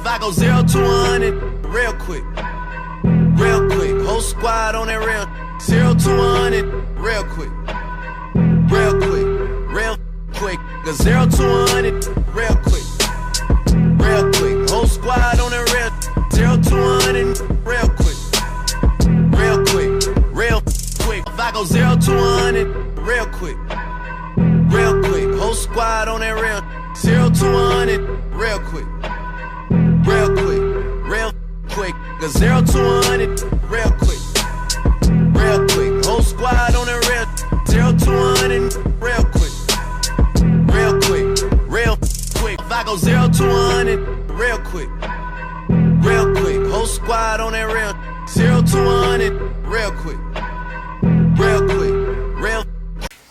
If I go 0 to 100, real quick. Real quick. Whole squad on that real. 0 to 100, real quick. Real quick. Real quick. Go 0 to 100, real quick. Real quick. Whole squad on that real. 0 to 100, real quick. Real quick. Real quick. If I go 0 to 100, real quick. Real quick. Whole squad on that real. 0 to 100, real quick. Real quick. Real quick. Go 0 to 100, real quick. Real quick. Whole squad on that real. 0 to 100, real quick. Real quick. Real quick. If I go 0 to 100, real quick. Real quick. Whole squad on that real. 0 to 100, real quick. Real quick. Real.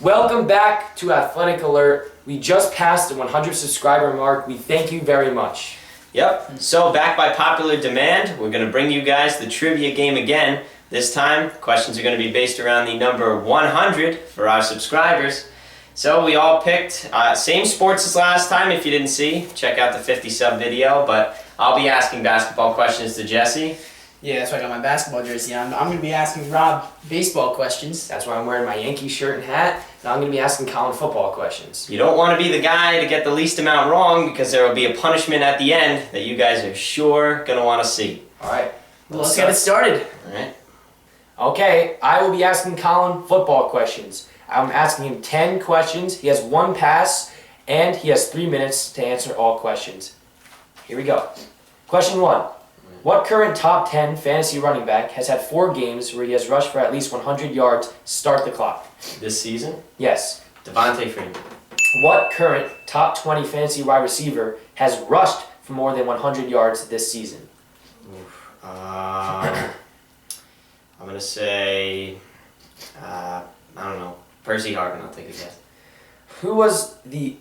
Welcome back to Athletic Alert. We just passed the 100 subscriber mark. We thank you very much. Yep, so back by popular demand, we're going to bring you guys the trivia game again. This time, questions are going to be based around the number 100 for our subscribers. So we all picked same sports as last time. If you didn't see, check out the 50 sub video, but I'll be asking basketball questions to Jesse. Yeah, that's why I got my basketball jersey on. I'm going to be asking Rob baseball questions. That's why I'm wearing my Yankee shirt and hat. And I'm going to be asking Colin football questions. You don't want to be the guy to get the least amount wrong because there will be a punishment at the end that you guys are sure going to want to see. All right. Well, let's get it started. All right. Okay, I will be asking Colin football questions. I'm asking him 10 questions. He has 1 pass, and he has 3 minutes to answer all questions. Here we go. Question 1. What current top 10 fantasy running back has had 4 games where he has rushed for at least 100 yards? Start the clock. This season? Yes. Devontae Freeman. What current top 20 fantasy wide receiver has rushed for more than 100 yards this season? I'm going to say, I don't know, Percy Harvin. I'll take a guess. Who was the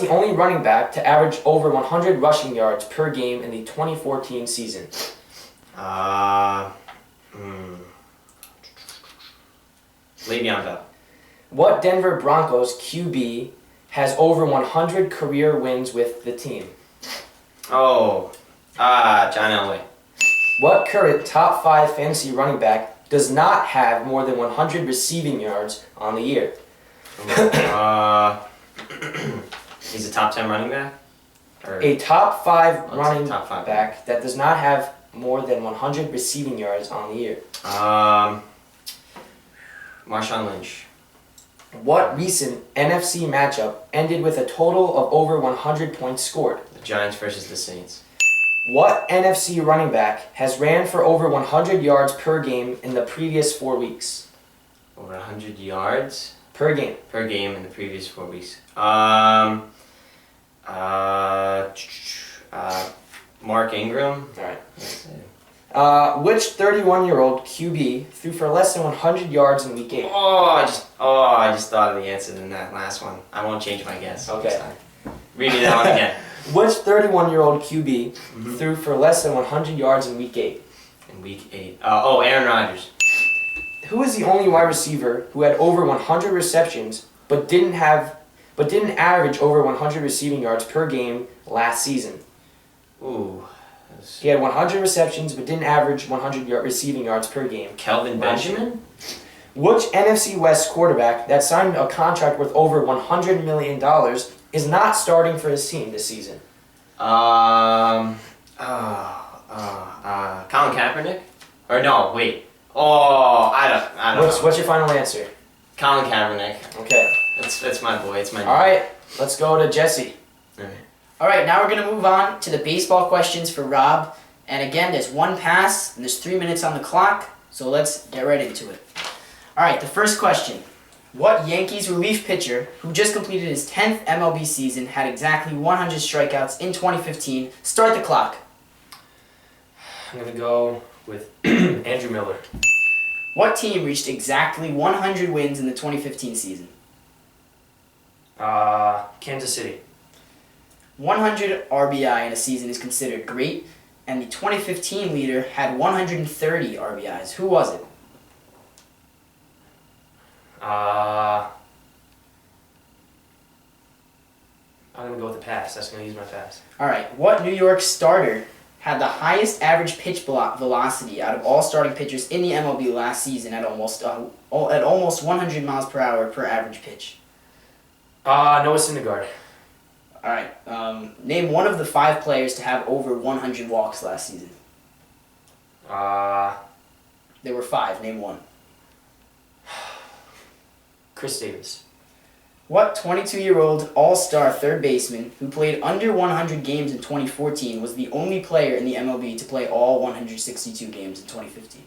only running back to average over 100 rushing yards per game in the 2014 season? Le'Veon Bell. What Denver Broncos QB has over 100 career wins with the team? John Elway. What current top 5 fantasy running back does not have more than 100 receiving yards on the year? He's a top 10 running back? A top 5 running top 5 back that does not have more than 100 receiving yards on the year. Marshawn Lynch. What recent NFC matchup ended with a total of over 100 points scored? The Giants versus the Saints. What NFC running back has ran for over 100 yards per game in the previous 4 weeks? Over 100 yards? Per game. Per game in the previous 4 weeks. Mark Ingram. All right. Which 31-year-old QB threw for less than 100 yards in Week 8? I just thought of the answer in that last one. I won't change my guess. Okay. Read me that one again. Which 31-year-old QB threw for less than 100 yards in Week 8? In Week 8. Aaron Rodgers. Who is the only wide receiver who had over 100 receptions but didn't average over 100 receiving yards per game last season? Ooh. He had 100 receptions but didn't average 100 receiving yards per game. Kelvin Benjamin? Which NFC West quarterback that signed a contract worth over $100 million is not starting for his team this season? Colin Kaepernick? Or no, wait. I don't know. What's your final answer? Colin Kaepernick. Okay. That's my boy. It's my name. All right. Let's go to Jesse. All right. All right, now we're going to move on to the baseball questions for Rob. And again, there's 1 pass, and there's 3 minutes on the clock, so let's get right into it. All right, the first question. What Yankees relief pitcher, who just completed his 10th MLB season, had exactly 100 strikeouts in 2015? Start the clock. I'm going to go with Andrew Miller. What team reached exactly 100 wins in the 2015 season? Kansas City. 100 RBI in a season is considered great, and the 2015 leader had 130 RBIs. Who was it? I'm going to go with the pass. That's going to use my pass. All right. What New York starter had the highest average pitch velocity out of all starting pitchers in the MLB last season at almost 100 miles per hour per average pitch? Noah Syndergaard. All right. Name one of the 5 players to have over 100 walks last season. There were 5. Name one. Chris Davis. What 22-year-old all-star third baseman who played under 100 games in 2014 was the only player in the MLB to play all 162 games in 2015?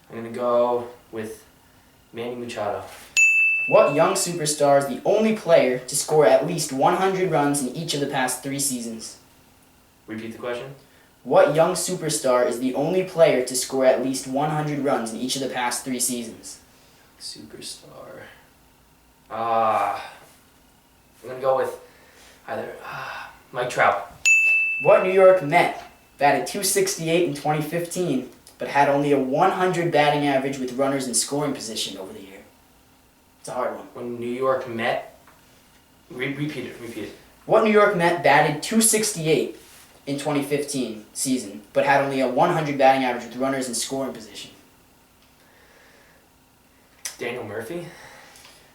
I'm going to go with Manny Machado. What young superstar is the only player to score at least 100 runs in each of the past 3 seasons? Repeat the question. What young superstar is the only player to score at least 100 runs in each of the past 3 seasons? Superstar. I'm going to go with either Mike Trout. What New York Met batted .268 in 2015, but had only a 100 batting average with runners in scoring position over the year? It's a hard one. When New York Met. Repeat it. What New York Met batted .268 in 2015 season, but had only a 100 batting average with runners in scoring position? Daniel Murphy.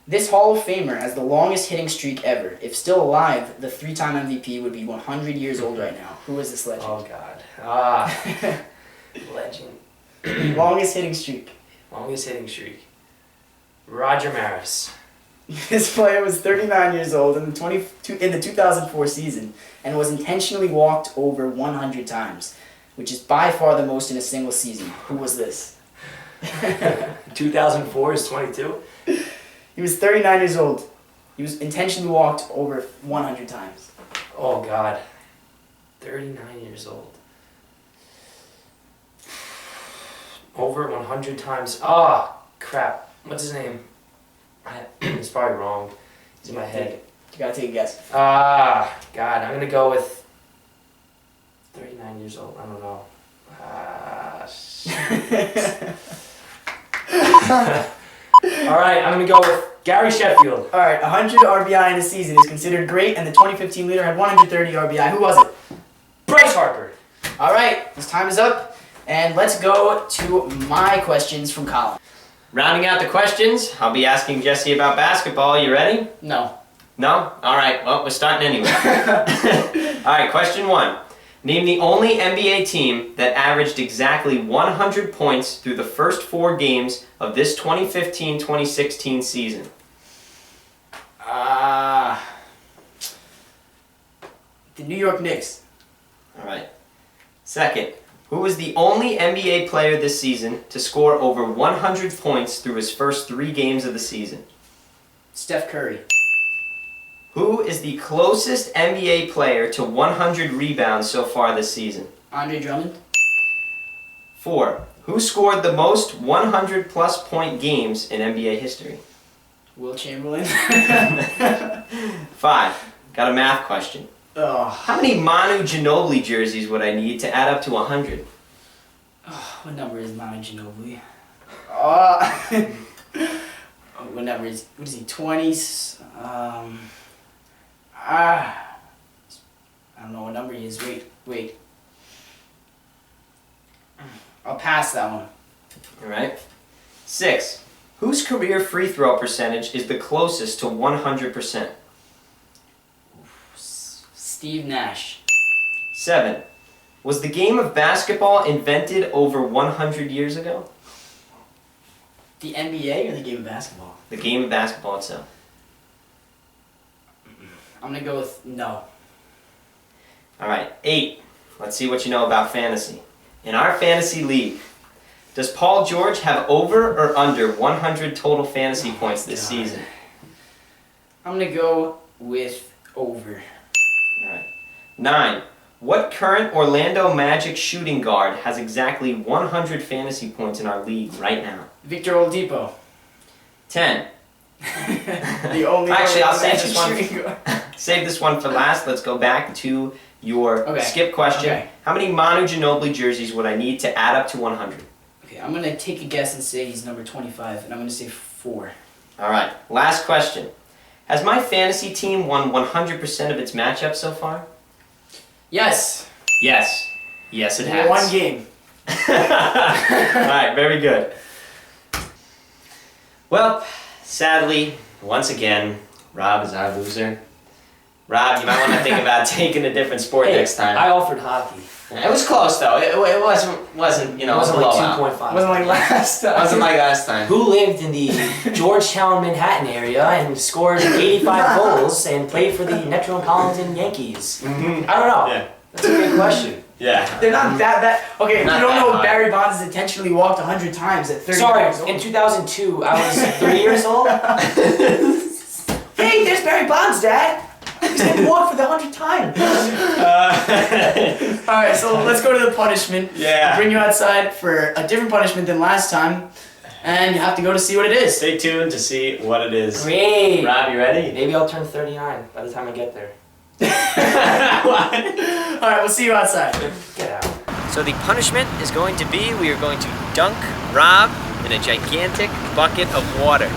This Hall of Famer has the longest hitting streak ever. If still alive, the 3-time MVP would be 100 years old right now. Who is this legend? Oh, God. Legend. Longest hitting streak. Longest hitting streak. Roger Maris. This player was 39 years old in the 2004 season and was intentionally walked over 100 times, which is by far the most in a single season. Who was this? 2004 is 22? He was 39 years old. He was intentionally walked over 100 times. Oh, God. 39 years old. Over 100 times. Crap. What's his name? It's probably wrong. It's in my head. You gotta take a guess. God. I'm going to go with 39 years old. I don't know. Shit. All right, I'm going to go with Gary Sheffield. All right, 100 RBI in a season is considered great, and the 2015 leader had 130 RBI. Who was it? Bryce Harper. All right, this time is up, and let's go to my questions from Colin. Rounding out the questions, I'll be asking Jesse about basketball. You ready? No. No? All right, well, we're starting anyway. All right, question 1. Name the only NBA team that averaged exactly 100 points through the first 4 games of this 2015-2016 season. The New York Knicks. All right. Second, who was the only NBA player this season to score over 100 points through his first 3 games of the season? Steph Curry. Who is the closest NBA player to 100 rebounds so far this season? Andre Drummond. 4. Who scored the most 100-plus point games in NBA history? Will Chamberlain. 5. Got a math question. Oh. How many Manu Ginobili jerseys would I need to add up to 100? What number is Manu Ginobili? What number is? What is he? 20s. I don't know what number he is. Wait. I'll pass that one. All right. 6. Whose career free throw percentage is the closest to 100%? Steve Nash. 7. Was the game of basketball invented over 100 years ago? The NBA or the game of basketball? The game of basketball itself. I'm going to go with no. All right. 8. Let's see what you know about fantasy. In our fantasy league, does Paul George have over or under 100 total fantasy points this season? I'm going to go with over. All right. 9. What current Orlando Magic shooting guard has exactly 100 fantasy points in our league right now? Victor Oladipo. 10. The only Actually, I'll save Magic this one. shooting guard. Save this one for last. Let's go back to your skip question. Okay. How many Manu Ginobili jerseys would I need to add up to 100? Okay, I'm going to take a guess and say he's number 25, and I'm going to say 4. All right. Last question. Has my fantasy team won 100% of its matchups so far? Yes. Yes. Yes, it has. One game. Alright, very good. Well, sadly, once again, Rob is our loser. Rob, you might want to think about taking a different sport next time. I offered hockey. It was close though. It wasn't you know, It wasn't a like blowout. 2.5. Wasn't like last time. Wasn't like last time. Who lived in the Georgetown, Manhattan area and scored 85 goals and played for the Metropolitan Yankees? Mhm. I don't know. Yeah. That's a good question. Yeah. They're not that bad. Okay, Not you don't that know high. Barry Bonds has intentionally walked 100 times at 30 Sorry, years old. in 2002, I was 3 years old. Hey, there's Barry Bonds, Dad. He's getting walked for the 100th time. Alright, so let's go to the punishment. Yeah. I'll bring you outside for a different punishment than last time. And you have to go to see what it is. Stay tuned to see what it is. Great. Rob, you ready? Maybe I'll turn 39 by the time I get there. Alright, we'll see you outside. Get out. So the punishment is going to be, we are going to dunk Rob in a gigantic bucket of water.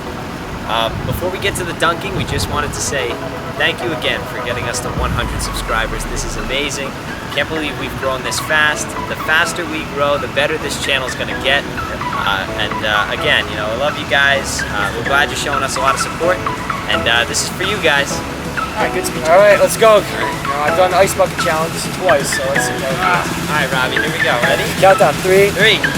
Before we get to the dunking, we just wanted to say thank you again for getting us to 100 subscribers. This is amazing. Can't believe we've grown this fast. The faster we grow, the better this channel is going to get. Again, you know, I love you guys. We're glad you're showing us a lot of support. And this is for you guys. Alright, good speech. Alright, let's go. I've done the ice bucket challenge twice, so let's see how it goes. Alright, Robbie, here we go. Ready? Countdown, 3. 3, 2, 1.